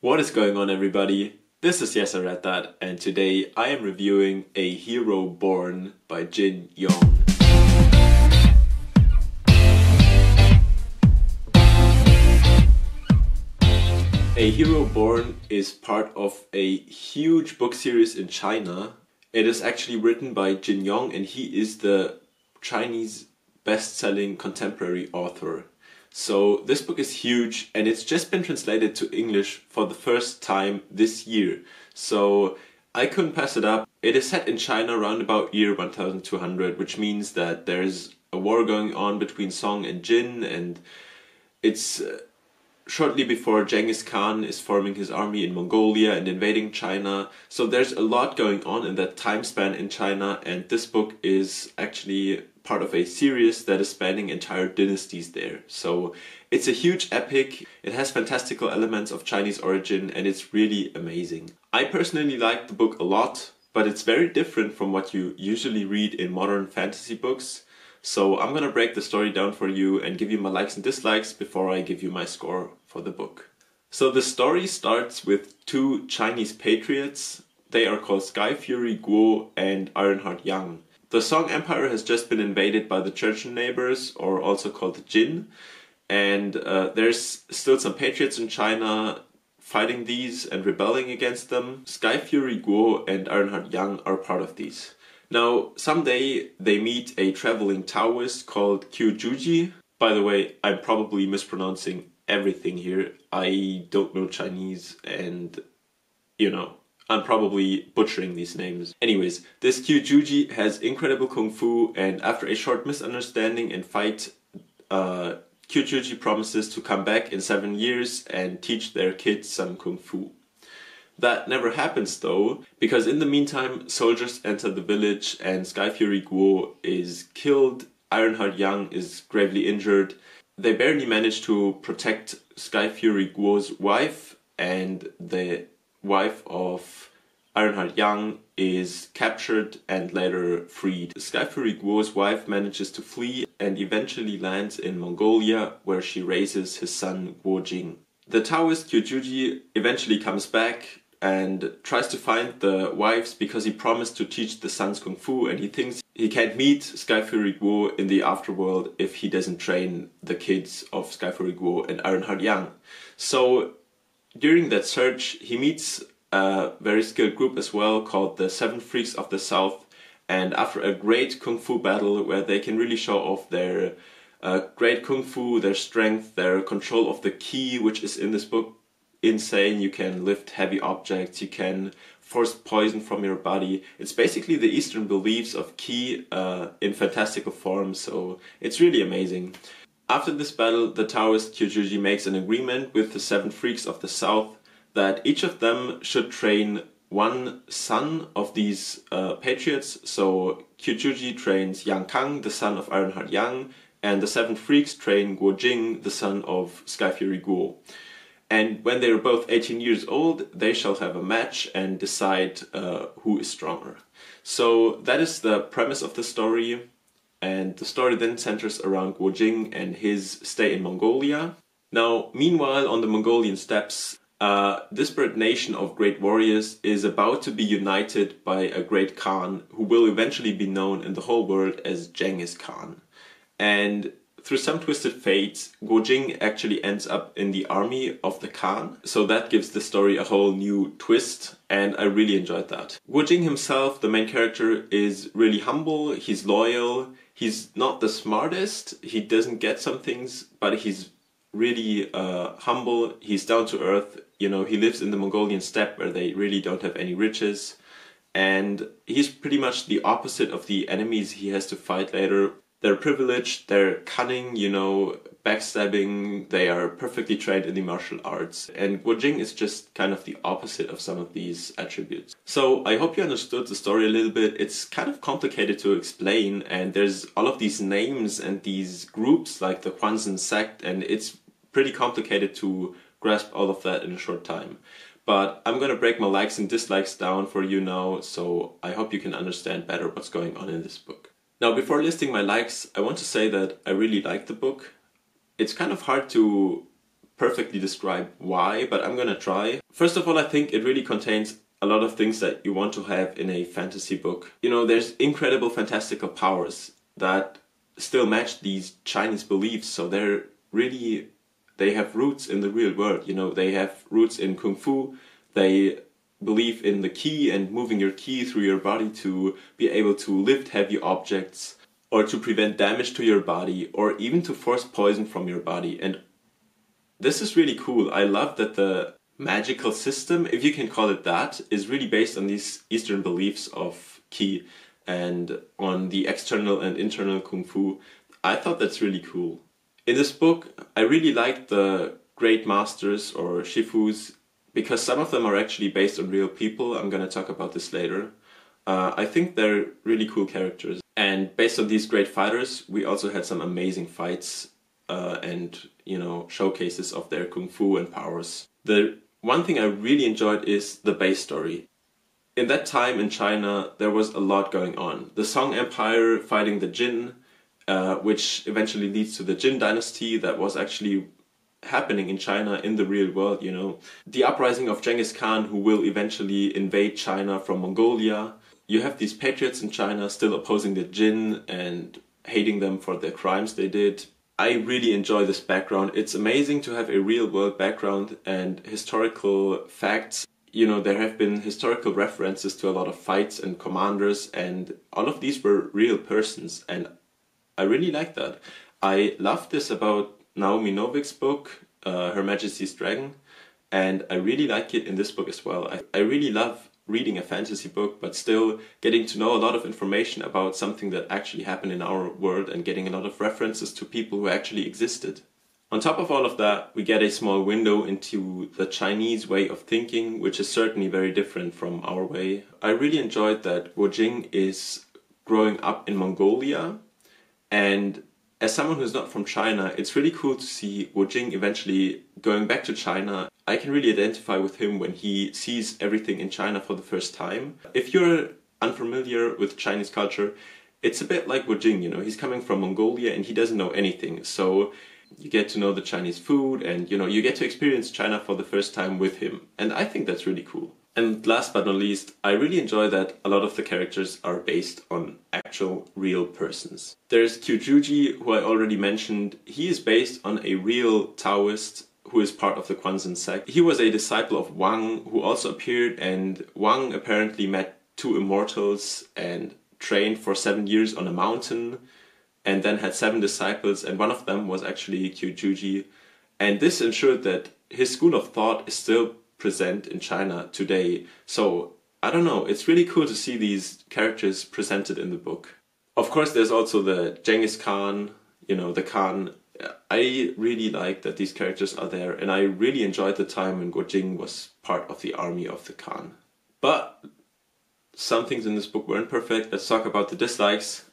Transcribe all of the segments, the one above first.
What is going on, everybody? This is Yes I Read That, and today I am reviewing A Hero Born by Jin Yong. A Hero Born is part of a huge book series in China. It is actually written by Jin Yong, and he is the Chinese best-selling contemporary author. So this book is huge, and it's just been translated to English for the first time this year. So I couldn't pass it up. It is set in China around about year 1200, which means that there's a war going on between Song and Jin, and it's shortly before Genghis Khan is forming his army in Mongolia and invading China. So there's a lot going on in that time span in China, and this book is actually part of a series that is spanning entire dynasties there. So it's a huge epic, it has fantastical elements of Chinese origin, and it's really amazing. I personally like the book a lot, but it's very different from what you usually read in modern fantasy books. So I'm gonna break the story down for you and give you my likes and dislikes before I give you my score for the book. So the story starts with two Chinese patriots. They are called Skyfury Guo and Ironheart Yang. The Song Empire has just been invaded by the Churchian neighbors, or also called the Jin, and there's still some patriots in China fighting these and rebelling against them. Skyfury Guo and Ironheart Yang are part of these. Now, someday they meet a traveling Taoist called Guo. By the way, I'm probably mispronouncing everything here. I don't know Chinese, and I'm probably butchering these names. Anyways, this Guo has incredible kung fu, and after a short misunderstanding and fight, Guo promises to come back in 7 years and teach their kids some kung fu. That never happens though, because in the meantime soldiers enter the village and Skyfury Guo is killed, Ironheart Yang is gravely injured. They barely manage to protect Skyfury Guo's wife, and the wife of Ironheart Yang is captured and later freed. Skyfury Guo's wife manages to flee and eventually lands in Mongolia, where she raises his son Guo Jing. The Taoist Guo eventually comes back and tries to find the wives because he promised to teach the sons kung fu, and he thinks he can't meet Skyfury Guo in the afterworld if he doesn't train the kids of Skyfury Guo and Ironheart Yang. So during that search he meets a very skilled group as well called the Seven Freaks of the South, and after a great kung fu battle where they can really show off their great kung fu, their strength, their control of the ki, which is in this book insane. You can lift heavy objects, you can force poison from your body. It's basically the Eastern beliefs of ki in fantastical form, so it's really amazing. After this battle, the Taoist Guo makes an agreement with the Seven Freaks of the South that each of them should train one son of these patriots. So Guo trains Yang Kang, the son of Ironheart Yang, and the Seven Freaks train Guo Jing, the son of Skyfury Guo. And when they are both 18 years old, they shall have a match and decide who is stronger. So that is the premise of the story. And the story then centers around Guo Jing and his stay in Mongolia. Now, meanwhile, on the Mongolian steppes, a disparate nation of great warriors is about to be united by a great Khan who will eventually be known in the whole world as Genghis Khan. And through some twisted fate, Guo Jing actually ends up in the army of the Khan. So that gives the story a whole new twist, and I really enjoyed that. Guo Jing himself, the main character, is really humble, he's loyal, he's not the smartest, he doesn't get some things, but he's really humble, he's down to earth. He lives in the Mongolian steppe where they really don't have any riches, and he's pretty much the opposite of the enemies he has to fight later. They're privileged, they're cunning, backstabbing, they are perfectly trained in the martial arts. And Guo Jing is just kind of the opposite of some of these attributes. So I hope you understood the story a little bit. It's kind of complicated to explain, and there's all of these names and these groups like the Huanzhen sect, and it's pretty complicated to grasp all of that in a short time. But I'm gonna break my likes and dislikes down for you now, so I hope you can understand better what's going on in this book. Now, before listing my likes, I want to say that I really like the book. It's kind of hard to perfectly describe why, but I'm gonna try. First of all, I think it really contains a lot of things that you want to have in a fantasy book. You know, there's incredible fantastical powers that still match these Chinese beliefs, so they have roots in the real world. You know, they have roots in Kung Fu, they believe in the ki and moving your ki through your body to be able to lift heavy objects, or to prevent damage to your body, or even to force poison from your body. And this is really cool. I love that the magical system, if you can call it that, is really based on these Eastern beliefs of ki and on the external and internal Kung Fu. I thought that's really cool. In this book, I really liked the great masters or shifus, because some of them are actually based on real people. I'm gonna talk about this later. I think they're really cool characters. And based on these great fighters, we also had some amazing fights and, you know, showcases of their Kung Fu and powers. The one thing I really enjoyed is the base story. In that time in China, there was a lot going on. The Song Empire fighting the Jin, which eventually leads to the Jin dynasty that was actually happening in China in the real world, you know. The uprising of Genghis Khan, who will eventually invade China from Mongolia. You have these patriots in China still opposing the Jin and hating them for their crimes they did. I really enjoy this background. It's amazing to have a real world background and historical facts. You know, there have been historical references to a lot of fights and commanders, and all of these were real persons, and I really like that. I love this about Naomi Novik's book, Her Majesty's Dragon, and I really like it in this book as well. I really love reading a fantasy book, but still getting to know a lot of information about something that actually happened in our world and getting a lot of references to people who actually existed. On top of all of that, we get a small window into the Chinese way of thinking, which is certainly very different from our way. I really enjoyed that Guo Jing is growing up in Mongolia, and as someone who's not from China, it's really cool to see Guo Jing eventually going back to China. I can really identify with him when he sees everything in China for the first time. If you're unfamiliar with Chinese culture, it's a bit like Guo Jing, you know, he's coming from Mongolia and he doesn't know anything. So you get to know the Chinese food and, you know, you get to experience China for the first time with him. And I think that's really cool. And last but not least, I really enjoy that a lot of the characters are based on actual real persons. There's Qiujuji, who I already mentioned. He is based on a real Taoist who is part of the Quanzhen sect. He was a disciple of Wang, who also appeared, and Wang apparently met two immortals and trained for 7 years on a mountain, and then had 7 disciples, and one of them was actually Qiujuji. And this ensured that his school of thought is still present in China today. So, I don't know, it's really cool to see these characters presented in the book. Of course, there's also the Genghis Khan, you know, the Khan. I really like that these characters are there, and I really enjoyed the time when Guo Jing was part of the army of the Khan. But some things in this book weren't perfect. Let's talk about the dislikes.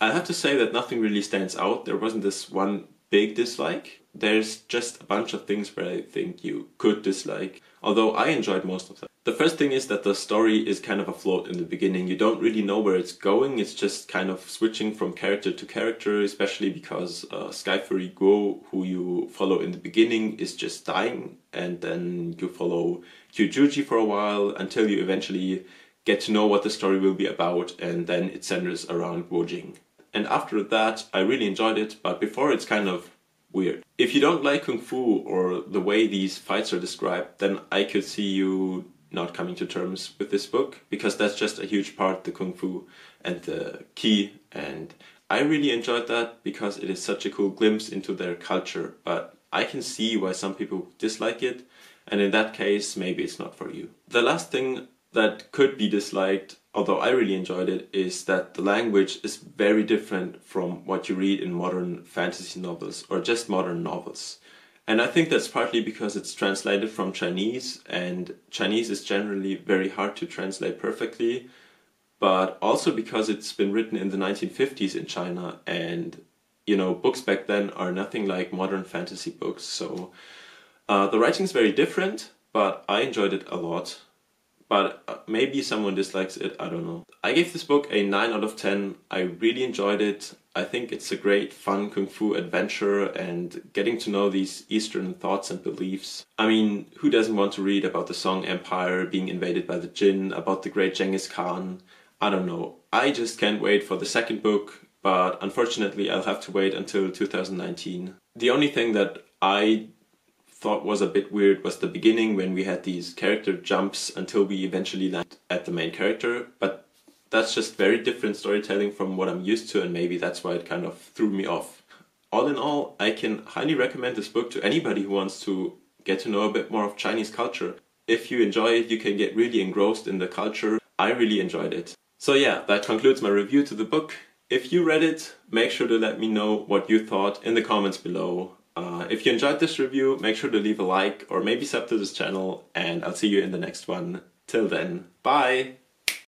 I have to say that nothing really stands out. There wasn't this one big dislike. There's just a bunch of things where I think you could dislike, although I enjoyed most of them. The first thing is that the story is kind of a float in the beginning. You don't really know where it's going. It's just kind of switching from character to character, especially because Skyfury Guo, who you follow in the beginning, is just dying, and then you follow Qiujuji for a while until you eventually get to know what the story will be about, and then it centers around Guo Jing. And after that, I really enjoyed it, but before it's kind of weird. If you don't like Kung Fu or the way these fights are described, then I could see you not coming to terms with this book, because that's just a huge part, the Kung Fu and the Ki, and I really enjoyed that because it is such a cool glimpse into their culture, but I can see why some people dislike it, and in that case, maybe it's not for you. The last thing that could be disliked, although I really enjoyed it, is that the language is very different from what you read in modern fantasy novels or just modern novels. And I think that's partly because it's translated from Chinese, and Chinese is generally very hard to translate perfectly, but also because it's been written in the 1950s in China, and, you know, books back then are nothing like modern fantasy books. So the writing is very different, but I enjoyed it a lot. but maybe someone dislikes it, I don't know. I gave this book a 9 out of 10. I really enjoyed it. I think it's a great fun kung fu adventure and getting to know these Eastern thoughts and beliefs. I mean, who doesn't want to read about the Song Empire being invaded by the Jin, about the great Genghis Khan? I don't know. I just can't wait for the second book, but unfortunately I'll have to wait until 2019. The only thing that I thought was a bit weird was the beginning, when we had these character jumps until we eventually land at the main character, but that's just very different storytelling from what I'm used to, and maybe that's why it kind of threw me off. All in all, I can highly recommend this book to anybody who wants to get to know a bit more of Chinese culture. If you enjoy it, you can get really engrossed in the culture. I really enjoyed it. So yeah, that concludes my review to the book. If you read it, make sure to let me know what you thought in the comments below. If you enjoyed this review, make sure to leave a like or maybe sub to this channel, and I'll see you in the next one. Till then, bye!